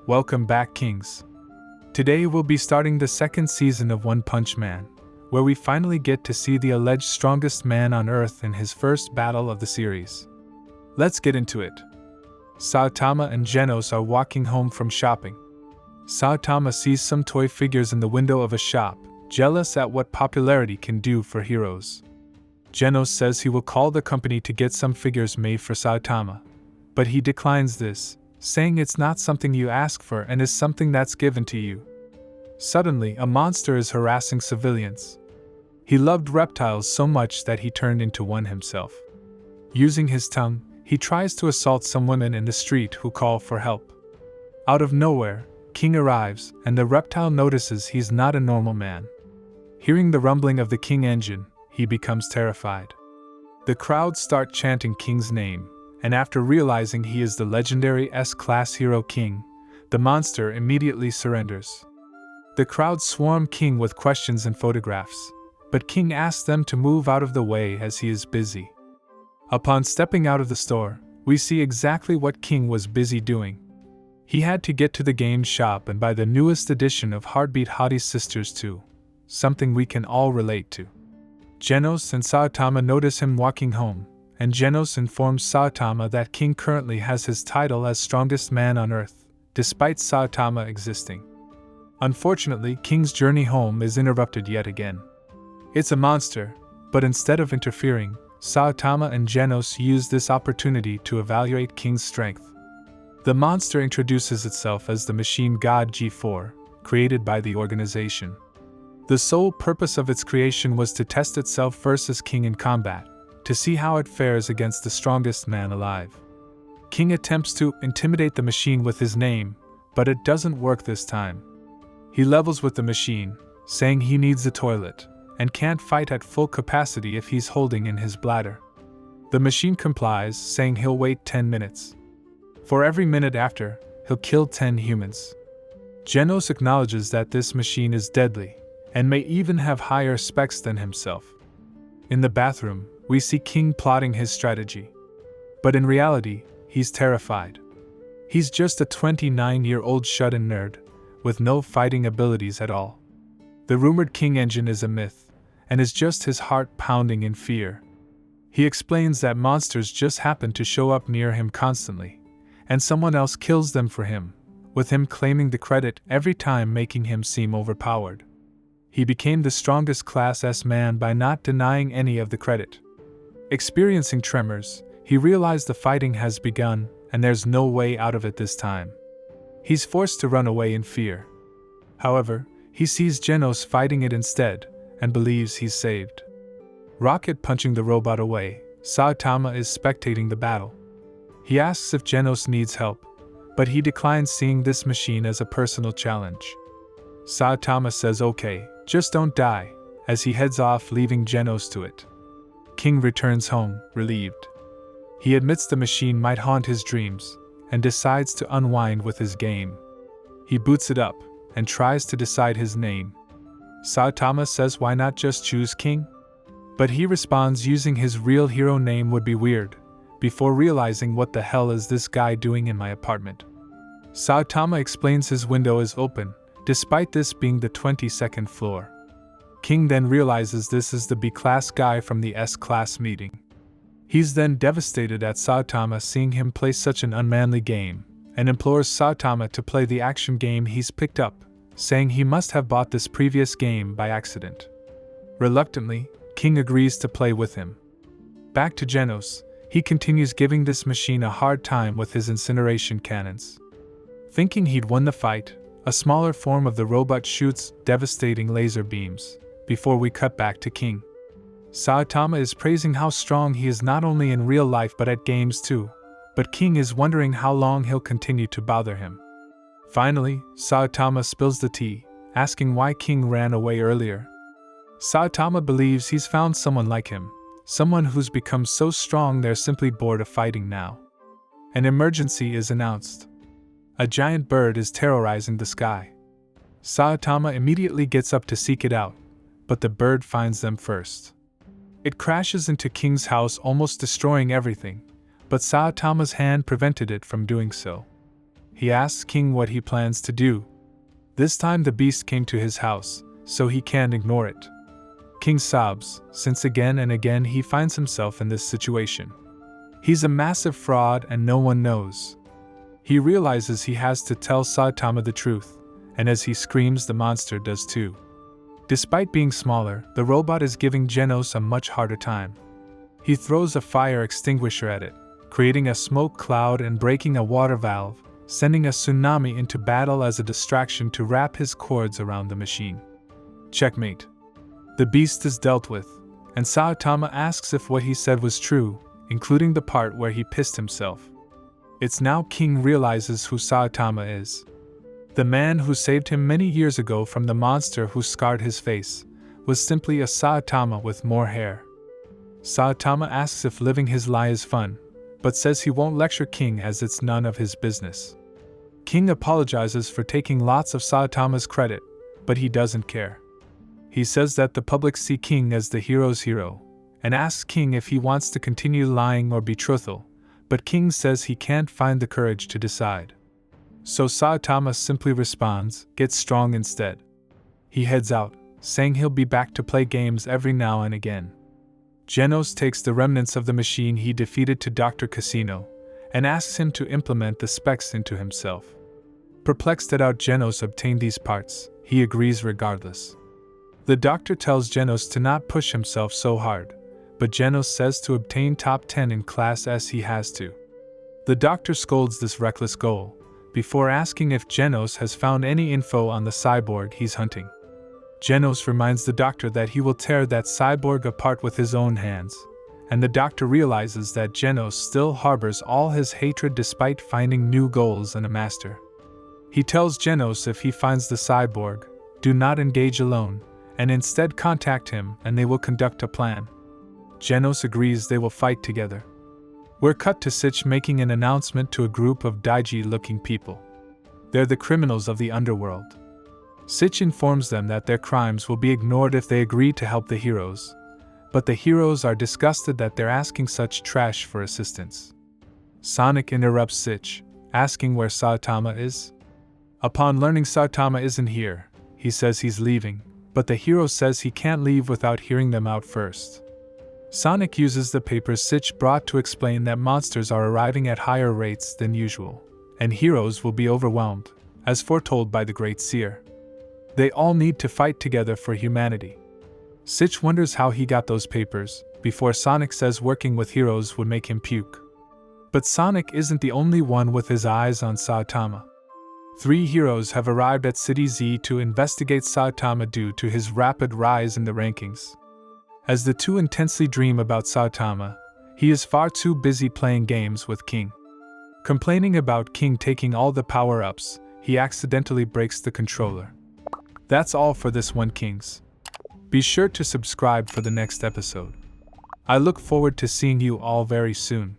Welcome back, Kings. Today we'll be starting the second season of One Punch Man, where we finally get to see the alleged strongest man on Earth in his first battle of the series. Let's get into it. Saitama and Genos are walking home from shopping. Saitama sees some toy figures in the window of a shop, jealous at what popularity can do for heroes. Genos says he will call the company to get some figures made for Saitama, but he declines this, saying it's not something you ask for and is something that's given to you. Suddenly, a monster is harassing civilians. He loved reptiles so much that he turned into one himself. Using his tongue, he tries to assault some women in the street who call for help. Out of nowhere, King arrives, and the reptile notices he's not a normal man. Hearing the rumbling of the King engine, he becomes terrified. The crowd start chanting King's name, and after realizing he is the legendary S-class hero King, the monster immediately surrenders. The crowd swarm King with questions and photographs, but King asks them to move out of the way as he is busy. Upon stepping out of the store, we see exactly what King was busy doing. He had to get to the game shop and buy the newest edition of Heartbeat Hottie's Sisters 2, something we can all relate to. Genos and Saitama notice him walking home, and Genos informs Saitama that King currently has his title as strongest man on Earth, despite Saitama existing. Unfortunately, King's journey home is interrupted yet again. It's a monster, but instead of interfering, Saitama and Genos use this opportunity to evaluate King's strength. The monster introduces itself as the machine god G4, created by the organization. The sole purpose of its creation was to test itself versus King in combat, to see how it fares against the strongest man alive. King attempts to intimidate the machine with his name, but it doesn't work this time. He levels with the machine, saying he needs a toilet, and can't fight at full capacity if he's holding in his bladder. The machine complies, saying he'll wait 10 minutes. For every minute after, he'll kill 10 humans. Genos acknowledges that this machine is deadly, and may even have higher specs than himself. In the bathroom, we see King plotting his strategy. But in reality, he's terrified. He's just a 29-year-old shut-in nerd, with no fighting abilities at all. The rumored King engine is a myth, and is just his heart pounding in fear. He explains that monsters just happen to show up near him constantly, and someone else kills them for him, with him claiming the credit every time, making him seem overpowered. He became the strongest Class S man by not denying any of the credit. Experiencing tremors, he realized the fighting has begun, and there's no way out of it this time. He's forced to run away in fear. However, he sees Genos fighting it instead, and believes he's saved. Rocket punching the robot away, Saitama is spectating the battle. He asks if Genos needs help, but he declines, seeing this machine as a personal challenge. Saitama says okay, just don't die, as he heads off, leaving Genos to it. King returns home, relieved. He admits the machine might haunt his dreams, and decides to unwind with his game. He boots it up, and tries to decide his name. Saitama says why not just choose King? But he responds using his real hero name would be weird, before realizing what the hell is this guy doing in my apartment. Saitama explains his window is open, despite this being the 22nd floor. King then realizes this is the B-class guy from the S-class meeting. He's then devastated at Saitama seeing him play such an unmanly game, and implores Saitama to play the action game he's picked up, saying he must have bought this previous game by accident. Reluctantly, King agrees to play with him. Back to Genos, he continues giving this machine a hard time with his incineration cannons. Thinking he'd won the fight, a smaller form of the robot shoots devastating laser beams, before we cut back to King. Saitama is praising how strong he is not only in real life but at games too, but King is wondering how long he'll continue to bother him. Finally, Saitama spills the tea, asking why King ran away earlier. Saitama believes he's found someone like him, someone who's become so strong they're simply bored of fighting now. An emergency is announced. A giant bird is terrorizing the sky. Saitama immediately gets up to seek it out, but the bird finds them first. It crashes into King's house, almost destroying everything, but Saitama's hand prevented it from doing so. He asks King what he plans to do. This time the beast came to his house, so he can't ignore it. King sobs, since again and again he finds himself in this situation. He's a massive fraud and no one knows. He realizes he has to tell Saitama the truth, and as he screams the monster does too. Despite being smaller, the robot is giving Genos a much harder time. He throws a fire extinguisher at it, creating a smoke cloud and breaking a water valve, sending a tsunami into battle as a distraction to wrap his cords around the machine. Checkmate. The beast is dealt with, and Saitama asks if what he said was true, including the part where he pissed himself. It's now King realizes who Saitama is. The man who saved him many years ago from the monster who scarred his face was simply a Saitama with more hair. Saitama asks if living his lie is fun, but says he won't lecture King as it's none of his business. King apologizes for taking lots of Saitama's credit, but he doesn't care. He says that the public see King as the hero's hero, and asks King if he wants to continue lying or be truthful, but King says he can't find the courage to decide. So Saitama simply responds, "Get strong instead." He heads out, saying he'll be back to play games every now and again. Genos takes the remnants of the machine he defeated to Dr. Casino, and asks him to implement the specs into himself. Perplexed at how Genos obtained these parts, he agrees regardless. The doctor tells Genos to not push himself so hard, but Genos says to obtain top 10 in Class S he has to. The doctor scolds this reckless goal, before asking if Genos has found any info on the cyborg he's hunting. Genos reminds the doctor that he will tear that cyborg apart with his own hands, and the doctor realizes that Genos still harbors all his hatred despite finding new goals and a master. He tells Genos if he finds the cyborg, do not engage alone, and instead contact him and they will conduct a plan. Genos agrees they will fight together. We're cut to Sitch making an announcement to a group of Daiji-looking people. They're the criminals of the underworld. Sitch informs them that their crimes will be ignored if they agree to help the heroes, but the heroes are disgusted that they're asking such trash for assistance. Sonic interrupts Sitch, asking where Saitama is. Upon learning Saitama isn't here, he says he's leaving, but the hero says he can't leave without hearing them out first. Sonic uses the papers Sitch brought to explain that monsters are arriving at higher rates than usual, and heroes will be overwhelmed, as foretold by the Great Seer. They all need to fight together for humanity. Sitch wonders how he got those papers, before Sonic says working with heroes would make him puke. But Sonic isn't the only one with his eyes on Saitama. 3 heroes have arrived at City Z to investigate Saitama due to his rapid rise in the rankings. As the two intensely dream about Saitama, he is far too busy playing games with King. Complaining about King taking all the power-ups, he accidentally breaks the controller. That's all for this one, Kings. Be sure to subscribe for the next episode. I look forward to seeing you all very soon.